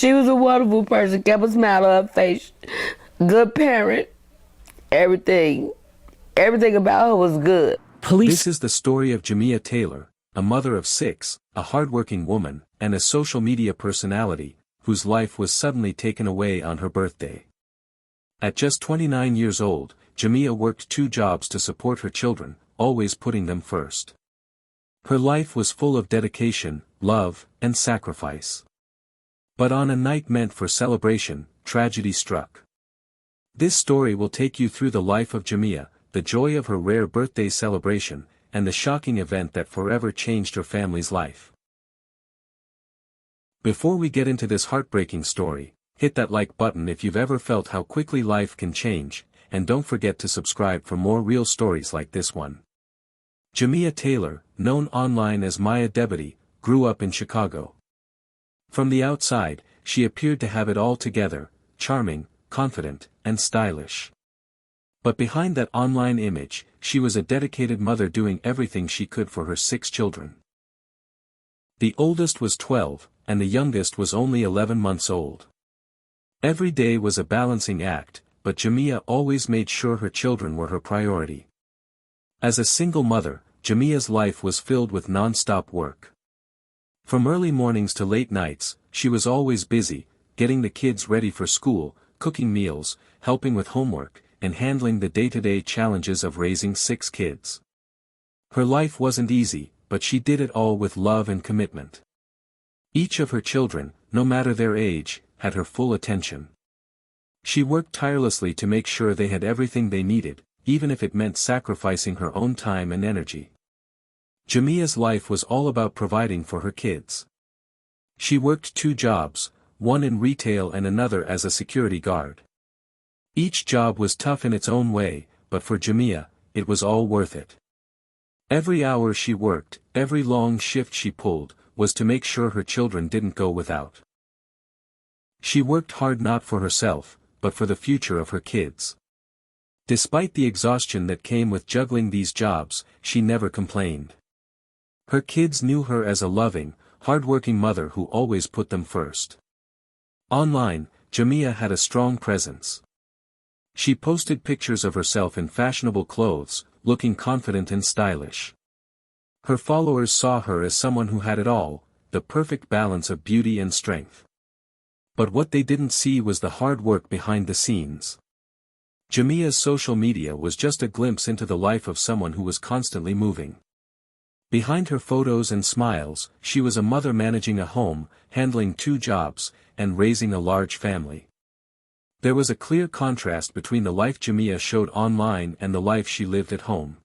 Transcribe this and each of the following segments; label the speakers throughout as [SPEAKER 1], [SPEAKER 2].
[SPEAKER 1] She was a wonderful person, kept a smile on her face, good parent, everything. Everything about her was good.
[SPEAKER 2] This is the story of Jamia Taylor, a mother of 6, a hardworking woman, and a social media personality, whose life was suddenly taken away on her birthday. At just 29 years old, Jamia worked 2 jobs to support her children, always putting them first. Her life was full of dedication, love, and sacrifice. But on a night meant for celebration, tragedy struck. This story will take you through the life of Jamia, the joy of her rare birthday celebration, and the shocking event that forever changed her family's life. Before we get into this heartbreaking story, hit that like button if you've ever felt how quickly life can change, and don't forget to subscribe for more real stories like this one. Jamia Taylor, known online as Baddie, grew up in Chicago. From the outside, she appeared to have it all together, charming, confident, and stylish. But behind that online image, she was a dedicated mother doing everything she could for her 6 children. The oldest was 12, and the youngest was only 11 months old. Every day was a balancing act, but Jamia always made sure her children were her priority. As a single mother, Jamia's life was filled with non-stop work. From early mornings to late nights, she was always busy, getting the kids ready for school, cooking meals, helping with homework, and handling the day-to-day challenges of raising 6 kids. Her life wasn't easy, but she did it all with love and commitment. Each of her children, no matter their age, had her full attention. She worked tirelessly to make sure they had everything they needed, even if it meant sacrificing her own time and energy. Jamia's life was all about providing for her kids. She worked 2 jobs, one in retail and another as a security guard. Each job was tough in its own way, but for Jamia, it was all worth it. Every hour she worked, every long shift she pulled, was to make sure her children didn't go without. She worked hard not for herself, but for the future of her kids. Despite the exhaustion that came with juggling these jobs, she never complained. Her kids knew her as a loving, hardworking mother who always put them first. Online, Jamia had a strong presence. She posted pictures of herself in fashionable clothes, looking confident and stylish. Her followers saw her as someone who had it all, the perfect balance of beauty and strength. But what they didn't see was the hard work behind the scenes. Jamia's social media was just a glimpse into the life of someone who was constantly moving. Behind her photos and smiles, she was a mother managing a home, handling 2 jobs, and raising a large family. There was a clear contrast between the life Jamia showed online and the life she lived at home.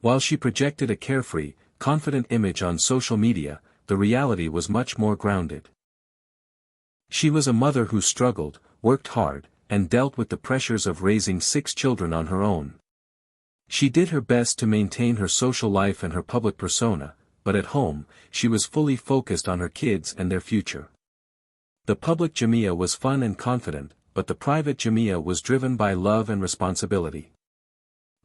[SPEAKER 2] While she projected a carefree, confident image on social media, the reality was much more grounded. She was a mother who struggled, worked hard, and dealt with the pressures of raising 6 children on her own. She did her best to maintain her social life and her public persona, but at home, she was fully focused on her kids and their future. The public Jamia was fun and confident, but the private Jamia was driven by love and responsibility.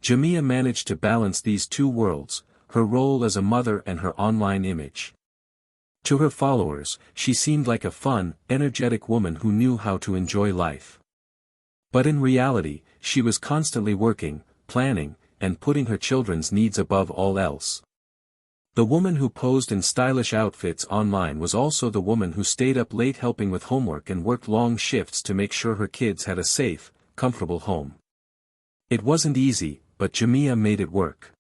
[SPEAKER 2] Jamia managed to balance these 2 worlds, her role as a mother and her online image. To her followers, she seemed like a fun, energetic woman who knew how to enjoy life. But in reality, she was constantly working, planning, and putting her children's needs above all else. The woman who posed in stylish outfits online was also the woman who stayed up late helping with homework and worked long shifts to make sure her kids had a safe, comfortable home. It wasn't easy, but Jamia made it work.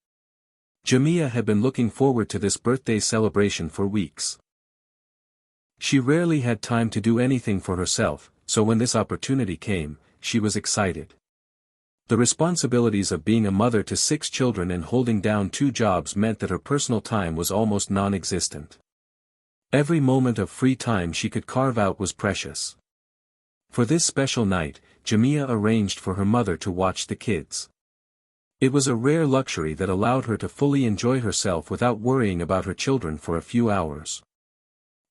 [SPEAKER 2] Jamia had been looking forward to this birthday celebration for weeks. She rarely had time to do anything for herself, so when this opportunity came, she was excited. The responsibilities of being a mother to 6 children and holding down 2 jobs meant that her personal time was almost non-existent. Every moment of free time she could carve out was precious. For this special night, Jamia arranged for her mother to watch the kids. It was a rare luxury that allowed her to fully enjoy herself without worrying about her children for a few hours.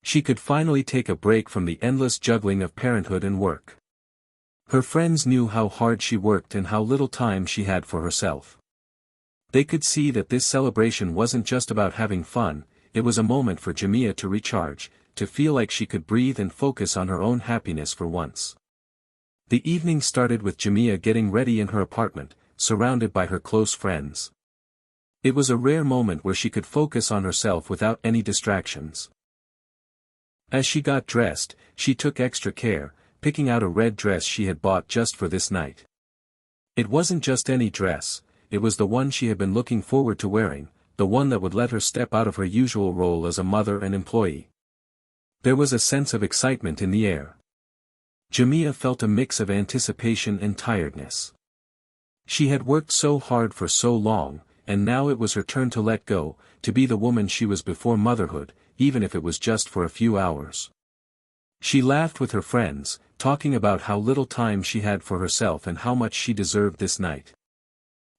[SPEAKER 2] She could finally take a break from the endless juggling of parenthood and work. Her friends knew how hard she worked and how little time she had for herself. They could see that this celebration wasn't just about having fun, it was a moment for Jamia to recharge, to feel like she could breathe and focus on her own happiness for once. The evening started with Jamia getting ready in her apartment, surrounded by her close friends. It was a rare moment where she could focus on herself without any distractions. As she got dressed, she took extra care, picking out a red dress she had bought just for this night. It wasn't just any dress, it was the one she had been looking forward to wearing, the one that would let her step out of her usual role as a mother and employee. There was a sense of excitement in the air. Jamia felt a mix of anticipation and tiredness. She had worked so hard for so long, and now it was her turn to let go, to be the woman she was before motherhood, even if it was just for a few hours. She laughed with her friends, talking about how little time she had for herself and how much she deserved this night.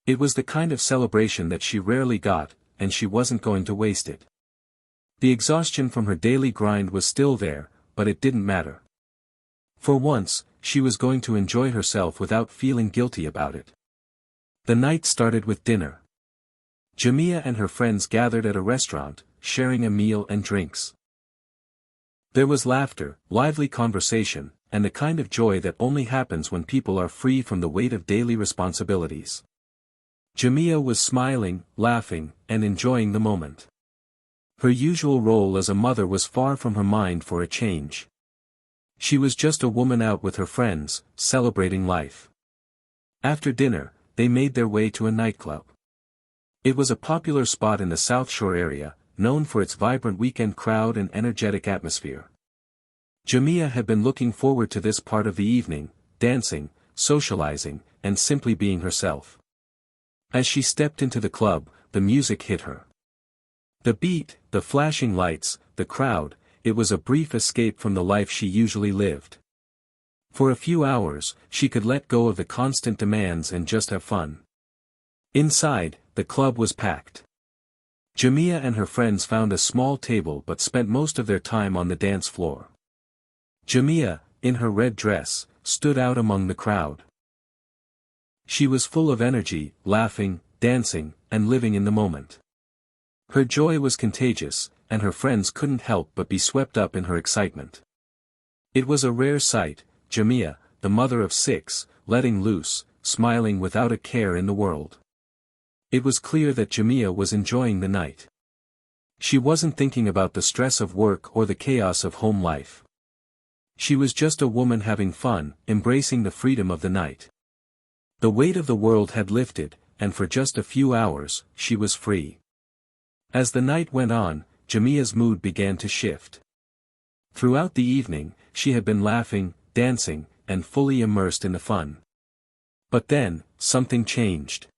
[SPEAKER 2] It was the kind of celebration that she rarely got, and she wasn't going to waste it. The exhaustion from her daily grind was still there, but it didn't matter. For once, she was going to enjoy herself without feeling guilty about it. The night started with dinner. Jamia and her friends gathered at a restaurant, sharing a meal and drinks. There was laughter, lively conversation, and the kind of joy that only happens when people are free from the weight of daily responsibilities. Jamia was smiling, laughing, and enjoying the moment. Her usual role as a mother was far from her mind for a change. She was just a woman out with her friends, celebrating life. After dinner, they made their way to a nightclub. It was a popular spot in the South Shore area, known for its vibrant weekend crowd and energetic atmosphere. Jamia had been looking forward to this part of the evening, dancing, socializing, and simply being herself. As she stepped into the club, the music hit her. The beat, the flashing lights, the crowd, it was a brief escape from the life she usually lived. For a few hours, she could let go of the constant demands and just have fun. Inside, the club was packed. Jamia and her friends found a small table but spent most of their time on the dance floor. Jamia, in her red dress, stood out among the crowd. She was full of energy, laughing, dancing, and living in the moment. Her joy was contagious, and her friends couldn't help but be swept up in her excitement. It was a rare sight, Jamia, the mother of 6, letting loose, smiling without a care in the world. It was clear that Jamia was enjoying the night. She wasn't thinking about the stress of work or the chaos of home life. She was just a woman having fun, embracing the freedom of the night. The weight of the world had lifted, and for just a few hours, she was free. As the night went on, Jamia's mood began to shift. Throughout the evening, she had been laughing, dancing, and fully immersed in the fun. But then, something changed.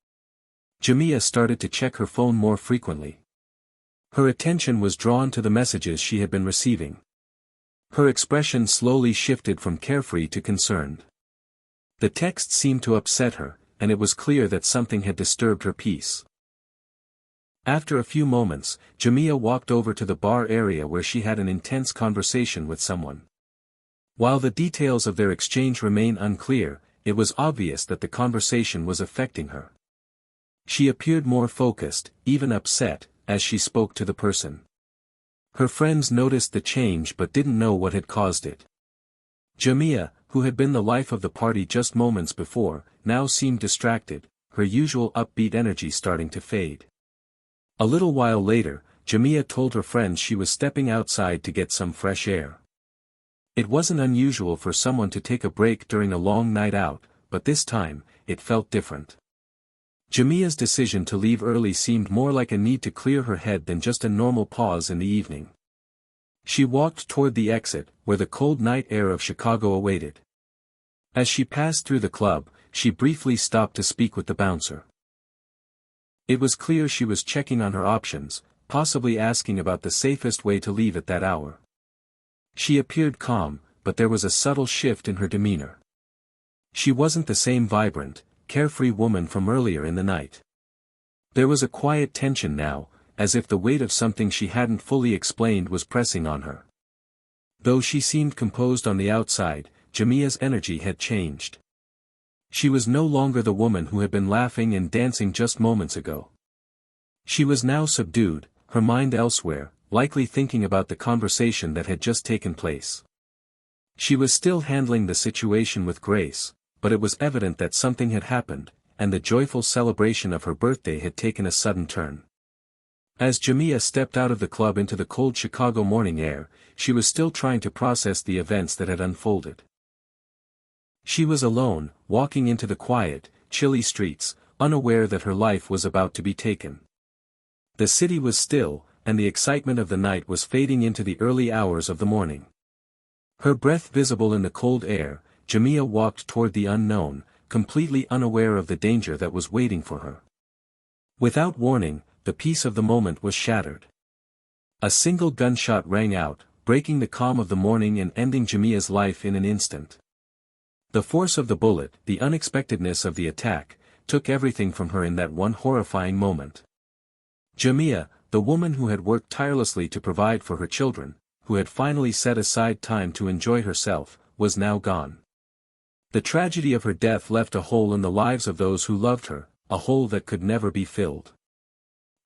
[SPEAKER 2] Jamia started to check her phone more frequently. Her attention was drawn to the messages she had been receiving. Her expression slowly shifted from carefree to concerned. The text seemed to upset her, and it was clear that something had disturbed her peace. After a few moments, Jamia walked over to the bar area where she had an intense conversation with someone. While the details of their exchange remain unclear, it was obvious that the conversation was affecting her. She appeared more focused, even upset, as she spoke to the person. Her friends noticed the change but didn't know what had caused it. Jamia, who had been the life of the party just moments before, now seemed distracted, her usual upbeat energy starting to fade. A little while later, Jamia told her friends she was stepping outside to get some fresh air. It wasn't unusual for someone to take a break during a long night out, but this time, it felt different. Jamia's decision to leave early seemed more like a need to clear her head than just a normal pause in the evening. She walked toward the exit, where the cold night air of Chicago awaited. As she passed through the club, she briefly stopped to speak with the bouncer. It was clear she was checking on her options, possibly asking about the safest way to leave at that hour. She appeared calm, but there was a subtle shift in her demeanor. She wasn't the same vibrant, carefree woman from earlier in the night. There was a quiet tension now, as if the weight of something she hadn't fully explained was pressing on her. Though she seemed composed on the outside, Jamia's energy had changed. She was no longer the woman who had been laughing and dancing just moments ago. She was now subdued, her mind elsewhere, likely thinking about the conversation that had just taken place. She was still handling the situation with grace, but it was evident that something had happened, and the joyful celebration of her birthday had taken a sudden turn. As Jamia stepped out of the club into the cold Chicago morning air, she was still trying to process the events that had unfolded. She was alone, walking into the quiet, chilly streets, unaware that her life was about to be taken. The city was still, and the excitement of the night was fading into the early hours of the morning. Her breath visible in the cold air, Jamia walked toward the unknown, completely unaware of the danger that was waiting for her. Without warning, the peace of the moment was shattered. A single gunshot rang out, breaking the calm of the morning and ending Jamia's life in an instant. The force of the bullet, the unexpectedness of the attack, took everything from her in that one horrifying moment. Jamia, the woman who had worked tirelessly to provide for her children, who had finally set aside time to enjoy herself, was now gone. The tragedy of her death left a hole in the lives of those who loved her, a hole that could never be filled.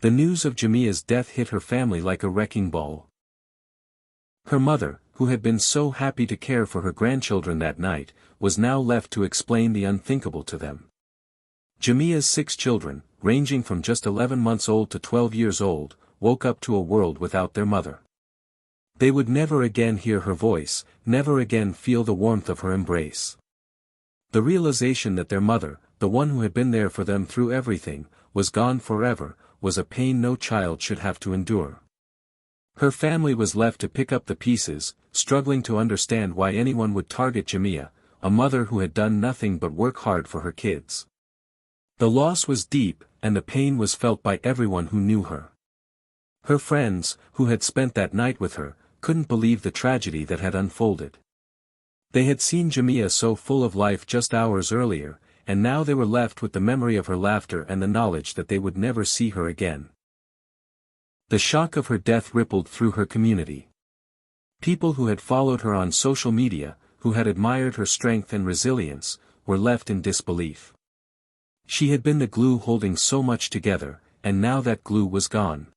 [SPEAKER 2] The news of Jamia's death hit her family like a wrecking ball. Her mother, who had been so happy to care for her grandchildren that night, was now left to explain the unthinkable to them. Jamia's 6 children, ranging from just 11 months old to 12 years old, woke up to a world without their mother. They would never again hear her voice, never again feel the warmth of her embrace. The realization that their mother, the one who had been there for them through everything, was gone forever, was a pain no child should have to endure. Her family was left to pick up the pieces, struggling to understand why anyone would target Jamia, a mother who had done nothing but work hard for her kids. The loss was deep, and the pain was felt by everyone who knew her. Her friends, who had spent that night with her, couldn't believe the tragedy that had unfolded. They had seen Jamia so full of life just hours earlier, and now they were left with the memory of her laughter and the knowledge that they would never see her again. The shock of her death rippled through her community. People who had followed her on social media, who had admired her strength and resilience, were left in disbelief. She had been the glue holding so much together, and now that glue was gone.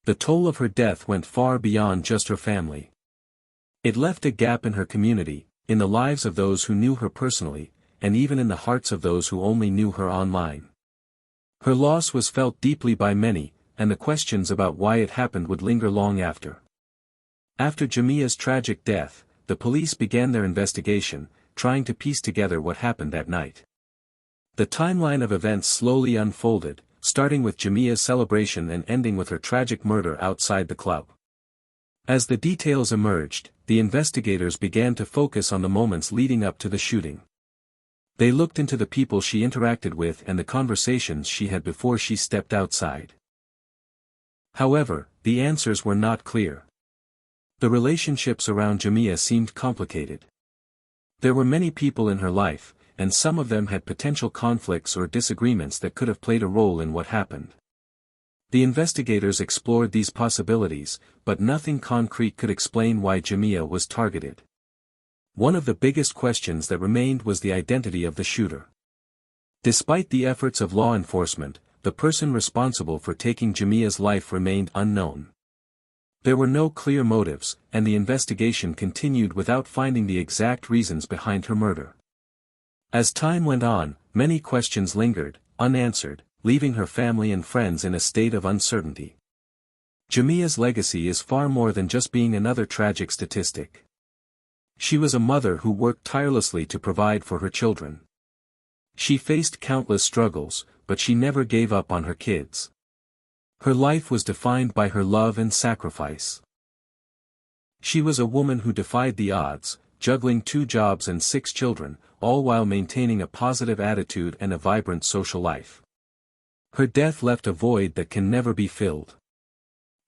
[SPEAKER 2] The toll of her death went far beyond just her family. It left a gap in her community, in the lives of those who knew her personally, and even in the hearts of those who only knew her online. Her loss was felt deeply by many, and the questions about why it happened would linger long after. After Jamia's tragic death, the police began their investigation, trying to piece together what happened that night. The timeline of events slowly unfolded, starting with Jamia's celebration and ending with her tragic murder outside the club. As the details emerged, the investigators began to focus on the moments leading up to the shooting. They looked into the people she interacted with and the conversations she had before she stepped outside. However, the answers were not clear. The relationships around Jamia seemed complicated. There were many people in her life, and some of them had potential conflicts or disagreements that could have played a role in what happened. The investigators explored these possibilities, but nothing concrete could explain why Jamia was targeted. One of the biggest questions that remained was the identity of the shooter. Despite the efforts of law enforcement, the person responsible for taking Jamia's life remained unknown. There were no clear motives, and the investigation continued without finding the exact reasons behind her murder. As time went on, many questions lingered, unanswered, leaving her family and friends in a state of uncertainty. Jamia's legacy is far more than just being another tragic statistic. She was a mother who worked tirelessly to provide for her children. She faced countless struggles, but she never gave up on her kids. Her life was defined by her love and sacrifice. She was a woman who defied the odds, juggling 2 jobs and 6 children, all while maintaining a positive attitude and a vibrant social life. Her death left a void that can never be filled.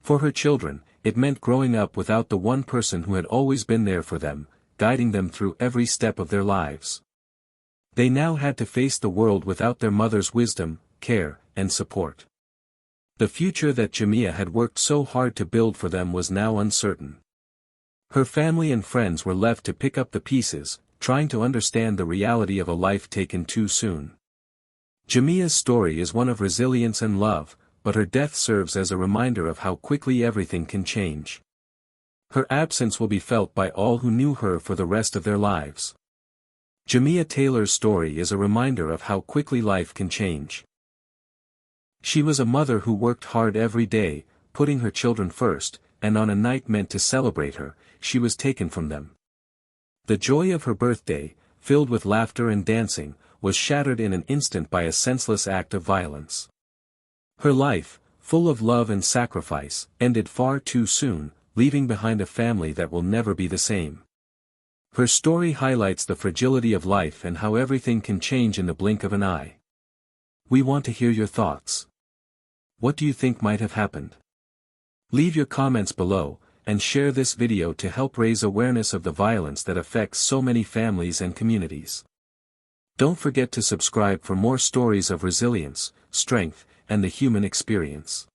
[SPEAKER 2] For her children, it meant growing up without the one person who had always been there for them, guiding them through every step of their lives. They now had to face the world without their mother's wisdom, care, and support. The future that Jamia had worked so hard to build for them was now uncertain. Her family and friends were left to pick up the pieces, trying to understand the reality of a life taken too soon. Jamia's story is one of resilience and love, but her death serves as a reminder of how quickly everything can change. Her absence will be felt by all who knew her for the rest of their lives. Jamia Taylor's story is a reminder of how quickly life can change. She was a mother who worked hard every day, putting her children first, and on a night meant to celebrate her, she was taken from them. The joy of her birthday, filled with laughter and dancing, was shattered in an instant by a senseless act of violence. Her life, full of love and sacrifice, ended far too soon, leaving behind a family that will never be the same. Her story highlights the fragility of life and how everything can change in the blink of an eye. We want to hear your thoughts. What do you think might have happened? Leave your comments below, and share this video to help raise awareness of the violence that affects so many families and communities. Don't forget to subscribe for more stories of resilience, strength, and the human experience.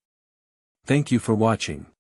[SPEAKER 2] Thank you for watching.